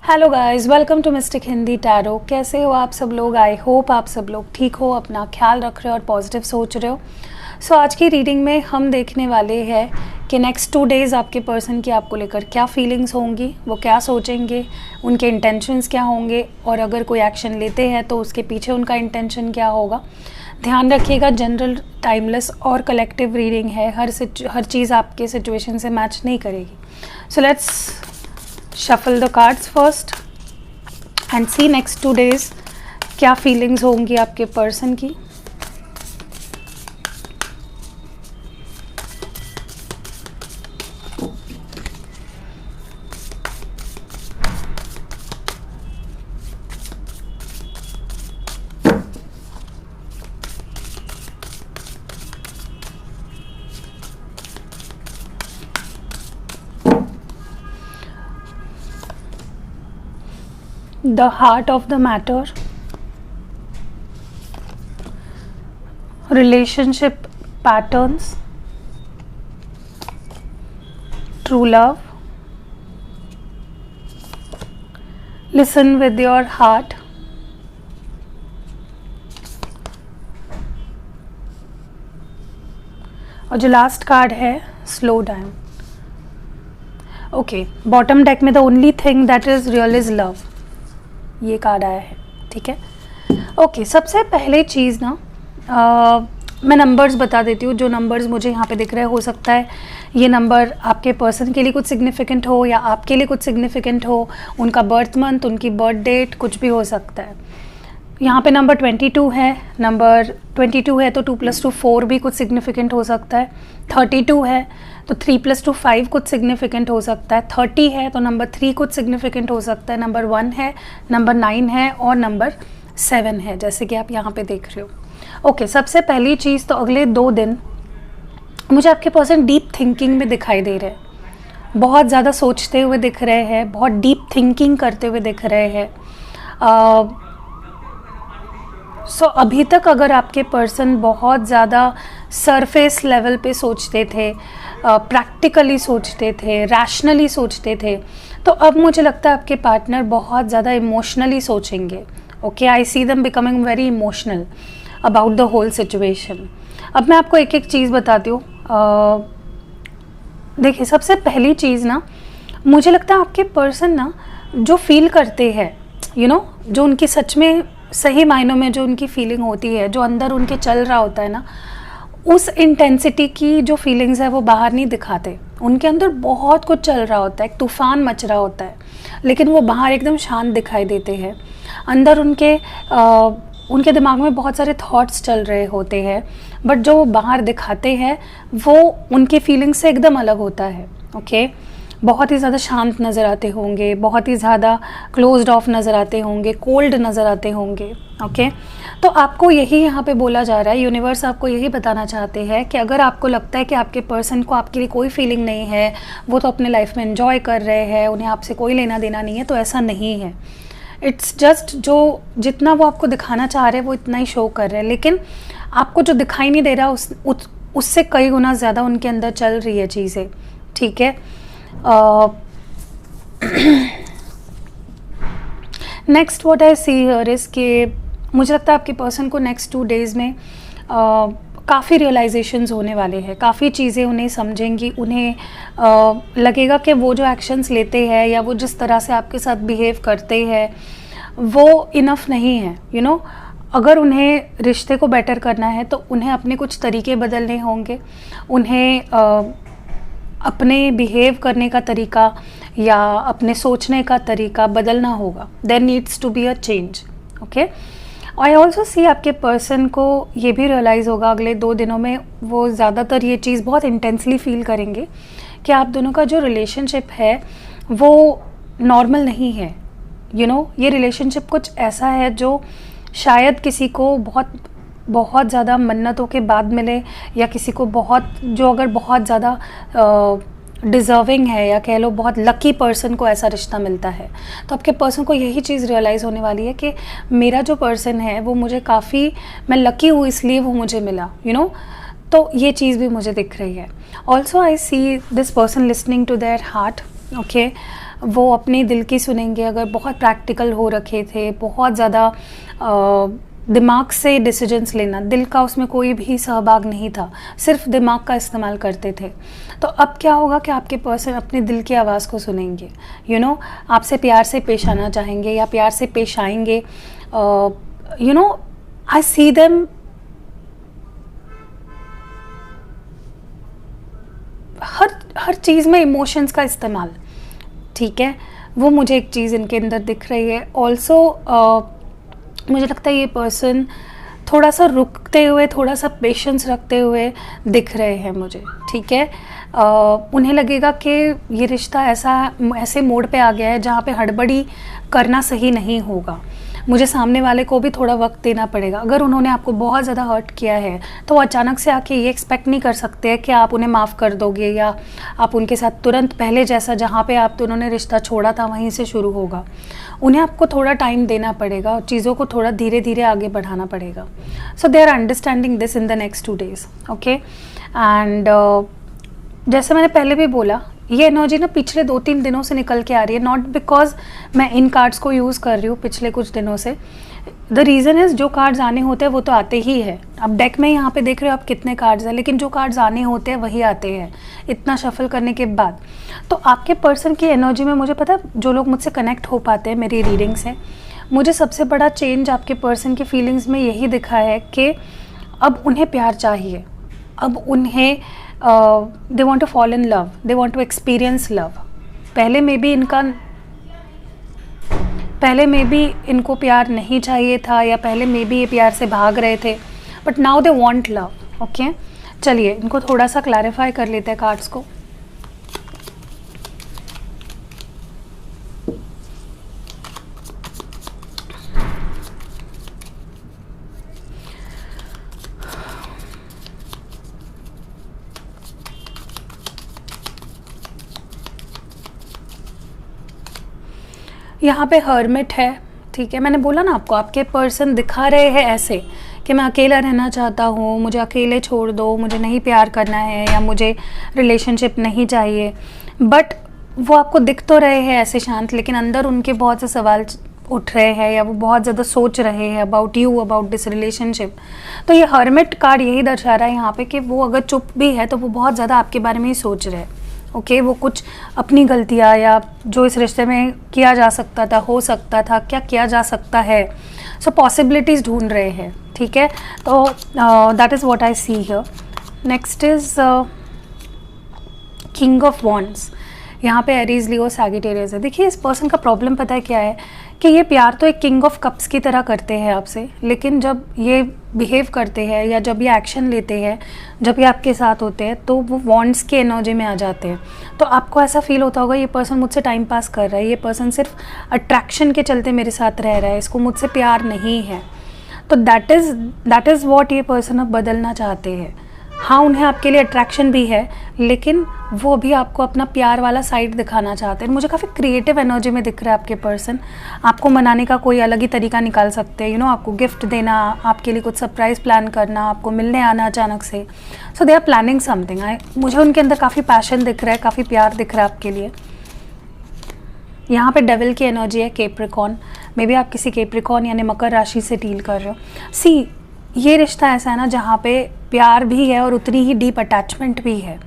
Hello guys, welcome to mystic Hindi tarot. कैसे हो आप सब लोग? आई होप आप सब लोग ठीक हो, अपना ख्याल रख रहे हो और पॉजिटिव सोच रहे हो। सो आज की रीडिंग में हम देखने वाले हैं कि नेक्स्ट 2 डेज़ आपके पर्सन की आपको लेकर क्या फीलिंग्स होंगी, वो क्या सोचेंगे, उनके इंटेंशंस क्या होंगे और अगर कोई एक्शन लेते हैं तो उसके पीछे उनका इंटेंशन क्या होगा। ध्यान रखिएगा, जनरल, टाइमलेस और कलेक्टिव रीडिंग है। हर चीज़ आपके सिचुएशन से मैच नहीं करेगी। So let's shuffle the cards first and see next 2 days क्या फीलिंग्स होंगी आपके पर्सन की। The heart of the matter, relationship patterns, true love, listen with your heart, और जो लास्ट कार्ड है slow down. Okay, bottom deck में the only thing that is real is love, ये card आया है। ठीक है, ओके। सबसे पहले चीज़ ना, मैं नंबर्स बता देती हूँ। जो नंबर्स मुझे यहाँ पे दिख रहे हैं, हो सकता है ये नंबर आपके पर्सन के लिए कुछ सिग्निफिकेंट हो या आपके लिए कुछ सिग्निफिकेंट हो। उनका बर्थ मंथ, उनकी बर्थ डेट, कुछ भी हो सकता है। यहाँ पे नंबर 22 है। नंबर 22 है तो 2 + 2 4 भी कुछ सिग्निफिकेंट हो सकता है। 32 है तो 3 + 2 5 कुछ सिग्निफिकेंट हो सकता है। 30 है तो नंबर 3 कुछ सिग्निफिकेंट हो सकता है। नंबर 1 है, नंबर 9 है और नंबर 7 है, जैसे कि आप यहाँ पे देख रहे हो। ओके, सबसे पहली चीज़ तो अगले 2 दिन मुझे आपके पर्सन डीप थिंकिंग में दिखाई दे रहे हैं। बहुत ज़्यादा सोचते हुए दिख रहे हैं, बहुत डीप थिंकिंग करते हुए दिख रहे हैं। सो अभी तक अगर आपके पर्सन बहुत ज़्यादा सरफेस लेवल पे सोचते थे, प्रैक्टिकली सोचते थे, रैशनली सोचते थे, तो अब मुझे लगता है आपके पार्टनर बहुत ज़्यादा इमोशनली सोचेंगे। Okay, I see them becoming very emotional about the whole situation. अब मैं आपको एक एक चीज़ बताती हूँ। देखिए, सबसे पहली चीज़ ना, मुझे लगता है आपके पर्सन ना जो फील करते हैं, जो उनकी सच में सही मायनों में जो उनकी फीलिंग होती है, जो अंदर उनके चल रहा होता है ना, उस इंटेंसिटी की जो फीलिंग्स है वो बाहर नहीं दिखाते। उनके अंदर बहुत कुछ चल रहा होता है, एक तूफान मच रहा होता है, लेकिन वो बाहर एकदम शांत दिखाई देते हैं। अंदर उनके दिमाग में बहुत सारे थॉट्स चल रहे होते हैं, बट जो वो बाहर दिखाते हैं वो उनके फीलिंग्स से एकदम अलग होता है। ओके, बहुत ही ज़्यादा शांत नज़र आते होंगे, बहुत ही ज़्यादा क्लोज्ड ऑफ नज़र आते होंगे, कोल्ड नज़र आते होंगे। ओके, तो आपको यही यहाँ पे बोला जा रहा है, यूनिवर्स आपको यही बताना चाहते हैं कि अगर आपको लगता है कि आपके पर्सन को आपके लिए कोई फीलिंग नहीं है, वो तो अपने लाइफ में एंजॉय कर रहे हैं, उन्हें आपसे कोई लेना देना नहीं है, तो ऐसा नहीं है। इट्स जस्ट जो जितना वो आपको दिखाना चाह रहे हैं वो इतना ही शो कर रहे हैं, लेकिन आपको जो दिखाई नहीं दे रहा उससे कई गुना ज़्यादा उनके अंदर चल रही है चीज़ें। ठीक है, next what I see here is कि मुझे लगता है आपके पर्सन को नेक्स्ट 2 डेज़ में काफ़ी रियलाइजेशंस होने वाले हैं, काफ़ी चीज़ें उन्हें समझेंगी। उन्हें लगेगा कि वो जो एक्शंस लेते हैं या वो जिस तरह से आपके साथ बिहेव करते हैं वो इनफ नहीं है। अगर उन्हें रिश्ते को बेटर करना है तो उन्हें अपने कुछ तरीके बदलने होंगे। उन्हें अपने बिहेव करने का तरीका या अपने सोचने का तरीका बदलना होगा। There needs to be a change. Okay, I also see आपके पर्सन को ये भी रियलाइज़ होगा अगले 2 दिनों में, वो ज़्यादातर ये चीज़ बहुत इंटेंसली फील करेंगे कि आप दोनों का जो रिलेशनशिप है वो नॉर्मल नहीं है। ये रिलेशनशिप कुछ ऐसा है जो शायद किसी को बहुत ज़्यादा मन्नतों के बाद मिले, या किसी को अगर बहुत ज़्यादा डिज़र्विंग है, या कह लो बहुत लकी पर्सन को ऐसा रिश्ता मिलता है। तो आपके पर्सन को यही चीज़ रियलाइज़ होने वाली है कि मेरा जो पर्सन है वो मुझे मैं लकी हूँ इसलिए वो मुझे मिला। तो ये चीज़ भी मुझे दिख रही है। Also I see this person listening to their heart. Okay, वो अपने दिल की सुनेंगे। अगर बहुत प्रैक्टिकल हो रखे थे, बहुत ज़्यादा दिमाग से डिसीजंस लेना, दिल का उसमें कोई भी सहभाग नहीं था, सिर्फ दिमाग का इस्तेमाल करते थे, तो अब क्या होगा कि आपके पर्सन अपने दिल की आवाज़ को सुनेंगे। आपसे प्यार से पेश आना चाहेंगे या प्यार से पेश आएंगे। आई सी देम हर चीज़ में इमोशंस का इस्तेमाल, ठीक है, वो मुझे एक चीज़ इनके अंदर दिख रही है। ऑल्सो मुझे लगता है ये पर्सन थोड़ा सा रुकते हुए, थोड़ा सा पेशेंस रखते हुए दिख रहे हैं मुझे, ठीक है। उन्हें लगेगा कि ये रिश्ता ऐसे मोड़ पे आ गया है जहाँ पे हड़बड़ी करना सही नहीं होगा, मुझे सामने वाले को भी थोड़ा वक्त देना पड़ेगा। अगर उन्होंने आपको बहुत ज़्यादा हर्ट किया है तो वो अचानक से आके ये एक्सपेक्ट नहीं कर सकते कि आप उन्हें माफ़ कर दोगे या आप उनके साथ तुरंत पहले जैसा जहाँ पे आप दोनों ने रिश्ता छोड़ा था वहीं से शुरू होगा। उन्हें आपको थोड़ा टाइम देना पड़ेगा और चीज़ों को थोड़ा धीरे धीरे आगे बढ़ाना पड़ेगा। So they are understanding this in the next 2 days, okay. And जैसे मैंने पहले भी बोला, ये एनर्जी ना पिछले 2-3 दिनों से निकल के आ रही है, नॉट बिकॉज मैं इन कार्ड्स को यूज़ कर रही हूँ पिछले कुछ दिनों से। द रीज़न इज़ जो कार्ड्स आने होते हैं वो तो आते ही है। अब डेक में यहाँ पे देख रहे हो आप कितने कार्ड्स हैं, लेकिन जो कार्ड्स आने होते हैं वही आते हैं इतना शफल करने के बाद। तो आपके पर्सन की एनर्जी में मुझे पता है, जो लोग मुझसे कनेक्ट हो पाते हैं मेरी रीडिंग से, मुझे सबसे बड़ा चेंज आपके पर्सन की फीलिंग्स में यही दिखा है कि अब उन्हें प्यार चाहिए, अब उन्हें they want to fall in love, they want to experience love. पहले में भी इनको प्यार नहीं चाहिए था, या पहले में भी ये प्यार से भाग रहे थे, but now they want love, okay. चलिए इनको थोड़ा सा क्लैरिफाई कर लेते हैं कार्ड्स को। यहाँ पे हर्मिट है, ठीक है। मैंने बोला ना आपको, आपके पर्सन दिखा रहे हैं ऐसे कि मैं अकेला रहना चाहता हूँ, मुझे अकेले छोड़ दो, मुझे नहीं प्यार करना है या मुझे रिलेशनशिप नहीं चाहिए। बट वो आपको दिख तो रहे हैं ऐसे शांत, लेकिन अंदर उनके बहुत से सवाल उठ रहे हैं या वो बहुत ज़्यादा सोच रहे हैं about you, about this relationship. तो ये हर्मिट कार्ड यही दर्शा रहा है यहाँ पे कि वो अगर चुप भी है तो वो बहुत ज़्यादा आपके बारे में ही सोच रहे हैं, ओके। वो कुछ अपनी गलतियाँ या जो इस रिश्ते में किया जा सकता था, हो सकता था, क्या किया जा सकता है, सो पॉसिबिलिटीज़ ढूंढ रहे हैं, ठीक है। तो that is what I see here. Next is king of wands. यहाँ पे एरीज, लियो, सैजिटेरियस है। देखिए इस पर्सन का प्रॉब्लम पता है क्या है कि ये प्यार तो एक किंग ऑफ कप्स की तरह करते हैं आपसे, लेकिन जब ये बिहेव करते हैं या जब ये एक्शन लेते हैं, जब ये आपके साथ होते हैं, तो वो वॉन्ड्स के एनर्जी में आ जाते हैं। तो आपको ऐसा फील होता होगा ये पर्सन मुझसे टाइम पास कर रहा है, ये पर्सन सिर्फ अट्रैक्शन के चलते मेरे साथ रह रहा है, इसको मुझसे प्यार नहीं है। तो दैट इज़ वॉट ये पर्सन अब बदलना चाहते हैं। हाँ, उन्हें आपके लिए अट्रैक्शन भी है, लेकिन वो भी आपको अपना प्यार वाला साइड दिखाना चाहते हैं। मुझे काफ़ी क्रिएटिव एनर्जी में दिख रहा है आपके पर्सन। आपको मनाने का कोई अलग ही तरीका निकाल सकते हैं, आपको गिफ्ट देना, आपके लिए कुछ सरप्राइज़ प्लान करना, आपको मिलने आना अचानक से। सो दे आर प्लानिंग समथिंग। मुझे उनके अंदर काफ़ी पैशन दिख रहा है, काफ़ी प्यार दिख रहा है आपके लिए। यहाँ पे डेविल की एनर्जी है, कैप्रिकॉर्न। मे बी आप किसी कैप्रिकॉर्न यानी मकर राशि से डील कर रहे हो। सी, ये रिश्ता ऐसा है ना जहाँ पे प्यार भी है और उतनी ही डीप अटैचमेंट भी है।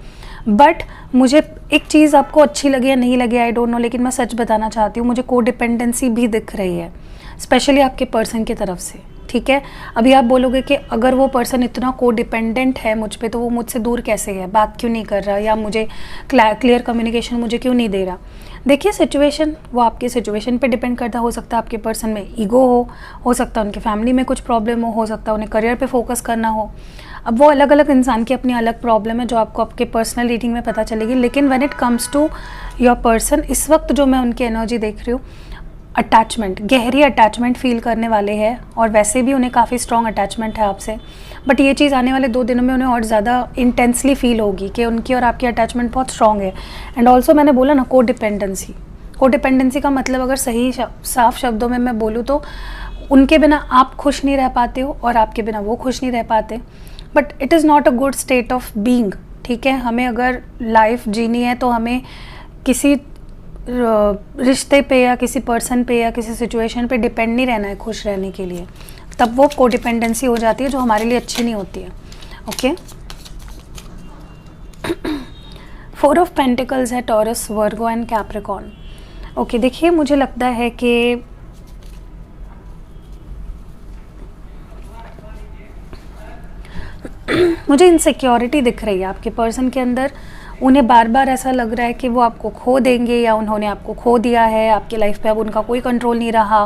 बट मुझे एक चीज़ आपको अच्छी लगे या नहीं लगे, आई डोंट नो, लेकिन मैं सच बताना चाहती हूँ, मुझे कोडिपेंडेंसी भी दिख रही है, स्पेशली आपके पर्सन की तरफ से, ठीक है। अभी आप बोलोगे कि अगर वो पर्सन इतना कोडिपेंडेंट है मुझ पे, तो वो मुझसे दूर कैसे है, बात क्यों नहीं कर रहा, या मुझे क्लियर कम्युनिकेशन मुझे क्यों नहीं दे रहा। देखिए सिचुएशन, वो आपकी सिचुएशन पे डिपेंड करता। हो सकता है आपके पर्सन में ईगो हो सकता है उनकी फैमिली में कुछ प्रॉब्लम हो सकता है उन्हें करियर पे फोकस करना हो। अब वो अलग अलग इंसान की अपनी अलग प्रॉब्लम है जो आपको आपके पर्सनल रीडिंग में पता चलेगी। लेकिन when it comes to your person, इस वक्त जो मैं उनकी एनर्जी देख रही हूँ, अटैचमेंट, गहरी अटैचमेंट फील करने वाले हैं, और वैसे भी उन्हें काफ़ी स्ट्रॉन्ग अटैचमेंट है आपसे। बट ये चीज़ आने वाले 2 दिनों में उन्हें और ज़्यादा इंटेंसली फील होगी कि उनकी और आपकी अटैचमेंट बहुत स्ट्रॉन्ग है। एंड ऑल्सो मैंने बोला ना, कोडिपेंडेंसी का मतलब अगर सही साफ शब्दों में मैं बोलूँ तो उनके बिना आप खुश नहीं रह पाते हो और आपके बिना वो खुश नहीं रह पाते। But it is not a good state of being, ठीक है। हमें अगर लाइफ जीनी है तो हमें किसी रिश्ते पे या किसी पर्सन पे या किसी सिचुएशन पे डिपेंड नहीं रहना है खुश रहने के लिए, तब वो कोडिपेंडेंसी हो जाती है जो हमारे लिए अच्छी नहीं होती है। ओके, 4 ऑफ पेंटिकल्स है taurus, Virgo and Capricorn. Okay, देखिए मुझे लगता है कि मुझे इनसिक्योरिटी दिख रही है आपके पर्सन के अंदर। उन्हें बार बार ऐसा लग रहा है कि वो आपको खो देंगे या उन्होंने आपको खो दिया है, आपकी लाइफ पे अब उनका कोई कंट्रोल नहीं रहा।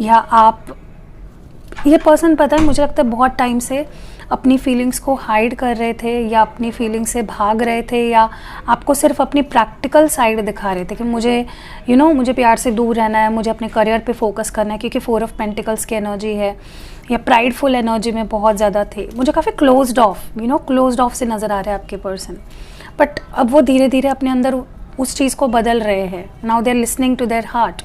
या आप, ये पर्सन पता है मुझे लगता है बहुत टाइम से अपनी फीलिंग्स को हाइड कर रहे थे या अपनी फीलिंग्स से भाग रहे थे, या आपको सिर्फ अपनी प्रैक्टिकल साइड दिखा रहे थे कि मुझे मुझे प्यार से दूर रहना है, मुझे अपने करियर पे फोकस करना है, क्योंकि 4 ऑफ पेंटिकल्स की एनर्जी है। या प्राइडफुल एनर्जी में बहुत ज़्यादा थे, मुझे काफ़ी क्लोज्ड ऑफ क्लोज्ड ऑफ से नज़र आ रहे हैं आपके पर्सन। बट अब वो धीरे धीरे अपने अंदर उस चीज़ को बदल रहे हैं। Now they are listening to their heart.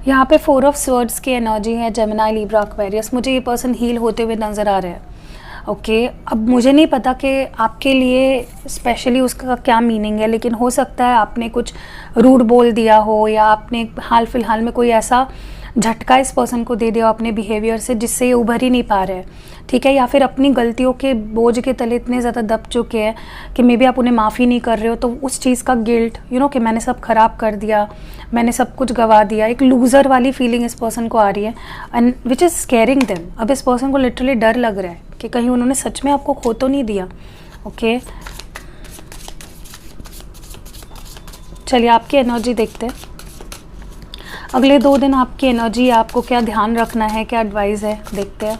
यहाँ पे 4 ऑफ स्वर्ड्स की एनर्जी है, जेमिनी, लिब्रा, एक्वेरियस। मुझे ये पर्सन हील होते हुए नज़र आ रहे हैं। ओके, अब मुझे नहीं पता कि आपके लिए स्पेशली उसका क्या मीनिंग है, लेकिन हो सकता है आपने कुछ रूड बोल दिया हो या आपने हाल फिलहाल में कोई ऐसा झटका इस पर्सन को दे दिया हो अपने बिहेवियर से जिससे ये उभर ही नहीं पा रहे हैं, ठीक है। या फिर अपनी गलतियों के बोझ के तले इतने ज़्यादा दब चुके हैं कि मे बी आप उन्हें माफ़ी नहीं कर रहे हो, तो उस चीज़ का गिल्ट कि मैंने सब ख़राब कर दिया, मैंने सब कुछ गवा दिया, एक लूज़र वाली फीलिंग इस पर्सन को आ रही है, and which is squaring them. अब इस पर्सन को लिटरली डर लग रहा है कि कहीं उन्होंने सच में आपको खो तो नहीं दिया। ओके, चलिए आपकी एनर्जी देखते हैं। अगले 2 दिन आपकी एनर्जी, आपको क्या ध्यान रखना है, क्या एडवाइस है, देखते हैं।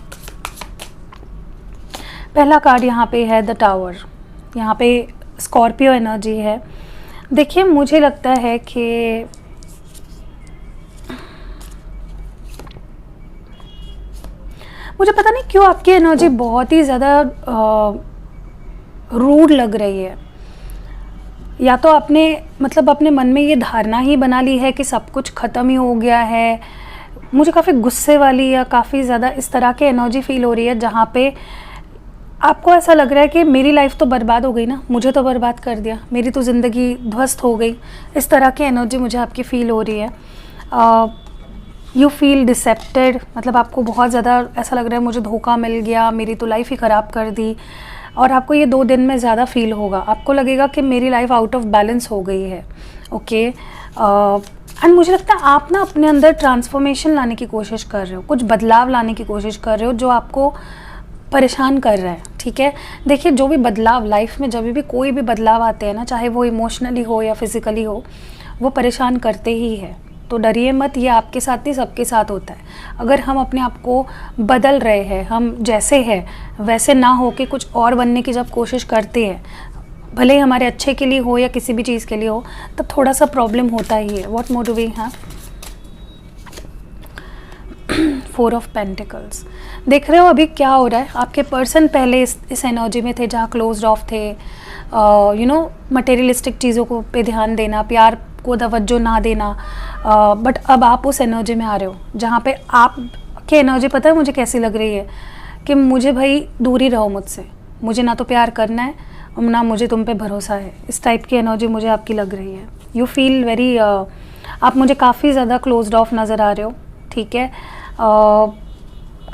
पहला कार्ड यहाँ पे है द टावर। यहाँ पे स्कॉर्पियो एनर्जी है। देखिए मुझे लगता है कि मुझे पता नहीं क्यों आपकी एनर्जी बहुत ही ज़्यादा रूड लग रही है। या तो आपने अपने मन में ये धारणा ही बना ली है कि सब कुछ ख़त्म ही हो गया है। मुझे काफ़ी गुस्से वाली या काफ़ी ज़्यादा इस तरह की एनर्जी फील हो रही है, जहाँ पे आपको ऐसा लग रहा है कि मेरी लाइफ तो बर्बाद हो गई ना, मुझे तो बर्बाद कर दिया, मेरी तो ज़िंदगी ध्वस्त हो गई। इस तरह की एनर्जी मुझे आपकी फ़ील हो रही है। यू फील डिसेप्टेड, आपको बहुत ज़्यादा ऐसा लग रहा है मुझे धोखा मिल गया, मेरी तो लाइफ ही ख़राब कर दी। और आपको ये 2 दिन में ज़्यादा फील होगा, आपको लगेगा कि मेरी लाइफ आउट ऑफ बैलेंस हो गई है। ओके, एंड मुझे लगता है आप ना अपने अंदर ट्रांसफॉर्मेशन लाने की कोशिश कर रहे हो, कुछ बदलाव लाने की कोशिश कर रहे हो जो आपको परेशान कर रहा है, ठीक है। देखिए जो भी बदलाव लाइफ में, जब भी कोई भी बदलाव आते हैं ना, चाहे वो इमोशनली हो या फिज़िकली हो, वो परेशान करते ही है। तो डरिए मत, ये आपके साथ नहीं सबके साथ होता है। अगर हम अपने आप को बदल रहे हैं, हम जैसे हैं वैसे ना हो के कुछ और बनने की जब कोशिश करते हैं, भले ही हमारे अच्छे के लिए हो या किसी भी चीज़ के लिए हो, तब थोड़ा सा प्रॉब्लम होता ही है। What more do we have? 4 of pentacles. देख रहे हो अभी क्या हो रहा है। आपके पर्सन पहले इस एनर्जी में थे जहाँ क्लोज्ड ऑफ थे, मटेरियलिस्टिक चीज़ों को पे ध्यान देना, प्यार को तवज्जो ना देना, बट अब आप उस एनर्जी में आ रहे हो जहाँ पे आपकी एनर्जी, पता है मुझे कैसी लग रही है कि मुझे भाई दूर ही रहो मुझसे, मुझे ना तो प्यार करना है और ना मुझे तुम पे भरोसा है। इस टाइप की एनर्जी मुझे आपकी लग रही है। यू फील वेरी, आप मुझे काफ़ी ज़्यादा क्लोज्ड ऑफ नज़र आ रहे हो, ठीक है।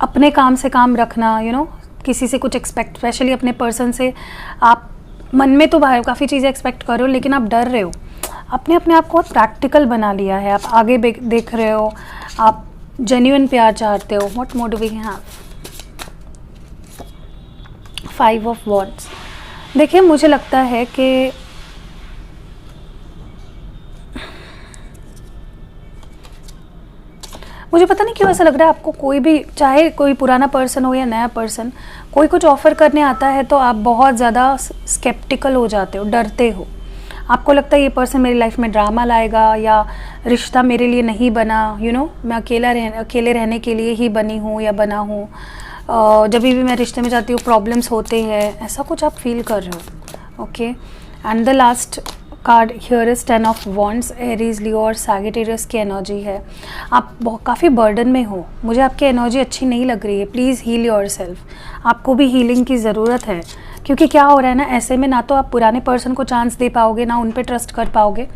अपने काम से काम रखना, किसी से कुछ एक्सपेक्ट, स्पेशली अपने पर्सन से आप मन में तो काफ़ी चीज़ें एक्सपेक्ट कर रहे हो, लेकिन आप डर रहे हो। अपने आप को प्रैक्टिकल बना लिया है, आप आगे देख रहे हो, आप जेन्युइन प्यार चाहते हो। What more do we have? 5 of wands. देखिए मुझे लगता है कि मुझे पता नहीं क्यों ऐसा लग रहा है आपको कोई भी, चाहे कोई पुराना पर्सन हो या नया पर्सन, कोई कुछ ऑफ़र करने आता है तो आप बहुत ज़्यादा स्केप्टिकल हो जाते हो, डरते हो। आपको लगता है ये पर्सन मेरी लाइफ में ड्रामा लाएगा या रिश्ता मेरे लिए नहीं बना, मैं अकेले रहने के लिए ही बनी हूँ या बना हूँ। जब भी मैं रिश्ते में जाती हूँ प्रॉब्लम्स होते हैं, ऐसा कुछ आप फील कर रहे हो। Okay, and the last card here is 10 of wands. Aries, Leo और सैजिटेरियस की एनर्जी है। आप काफ़ी बर्डन में हो, मुझे आपकी एनर्जी अच्छी नहीं लग रही है। प्लीज़ हील योर सेल्फ, आपको भी हीलिंग की ज़रूरत है, क्योंकि क्या हो रहा है ना, ऐसे में ना तो आप पुराने पर्सन को चांस दे पाओगे, ना उन पे ट्रस्ट कर पाओगे,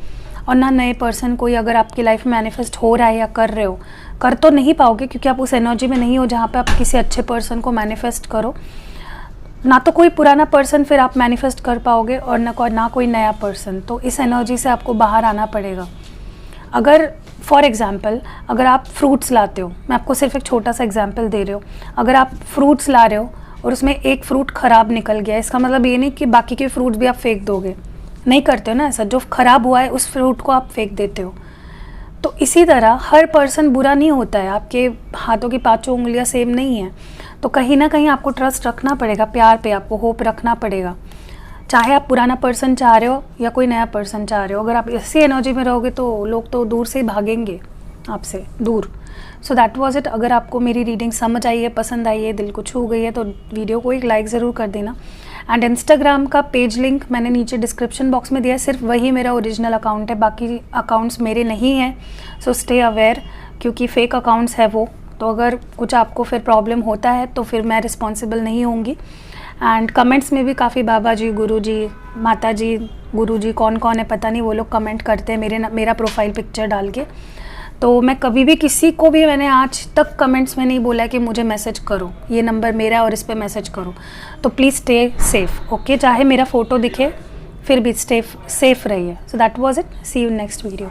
और ना नए पर्सन कोई अगर आपकी लाइफ में मैनिफेस्ट हो रहा है या कर रहे हो, कर तो नहीं पाओगे क्योंकि आप उस एनर्जी में नहीं हो जहाँ पे आप किसी अच्छे पर्सन को मैनिफेस्ट करो। ना तो कोई पुराना पर्सन फिर आप मैनिफेस्ट कर पाओगे और ना कोई नया पर्सन। तो इस एनर्जी से आपको बाहर आना पड़ेगा। अगर फॉर एग्ज़ाम्पल अगर आप फ्रूट्स लाते हो, मैं आपको सिर्फ एक छोटा सा एग्जांपल दे रहे हो, अगर आप फ्रूट्स ला रहे हो और उसमें एक फ्रूट ख़राब निकल गया, इसका मतलब ये नहीं कि बाकी के फ्रूट्स भी आप फेंक दोगे, नहीं करते हो ना ऐसा। जो ख़राब हुआ है उस फ्रूट को आप फेंक देते हो। तो इसी तरह हर पर्सन बुरा नहीं होता है, आपके हाथों की पांचों उंगलियां सेम नहीं है। तो कहीं ना कहीं आपको ट्रस्ट रखना पड़ेगा, प्यार पे आपको होप रखना पड़ेगा, चाहे आप पुराना पर्सन चाह रहे हो या कोई नया पर्सन चाह रहे हो। अगर आप इसी एनर्जी में रहोगे तो लोग तो दूर से ही भागेंगे आपसे दूर। सो दैट वाज इट। अगर आपको मेरी रीडिंग समझ आई है, पसंद आई है, दिल को छू गई है तो वीडियो को एक लाइक ज़रूर कर देना। एंड इंस्टाग्राम का पेज लिंक मैंने नीचे डिस्क्रिप्शन बॉक्स में दिया है, सिर्फ वही मेरा ओरिजिनल अकाउंट है, बाकी अकाउंट्स मेरे नहीं हैं। सो स्टे अवेयर, क्योंकि फेक अकाउंट्स है वो। तो अगर कुछ आपको फिर प्रॉब्लम होता है तो फिर मैं रिस्पॉन्सिबल नहीं होंगी। एंड कमेंट्स में भी काफ़ी बाबा जी, गुरु जी, माता जी, गुरु जी, कौन कौन है पता नहीं, वो लोग कमेंट करते हैं मेरा प्रोफाइल पिक्चर डाल के। तो मैं कभी भी किसी को भी मैंने आज तक कमेंट्स में नहीं बोला कि मुझे मैसेज करो, ये नंबर मेरा है और इस पर मैसेज करो। तो प्लीज़ स्टे सेफ, ओके। चाहे मेरा फ़ोटो दिखे फिर भी स्टे सेफ रहिए। So that was it. See you next video.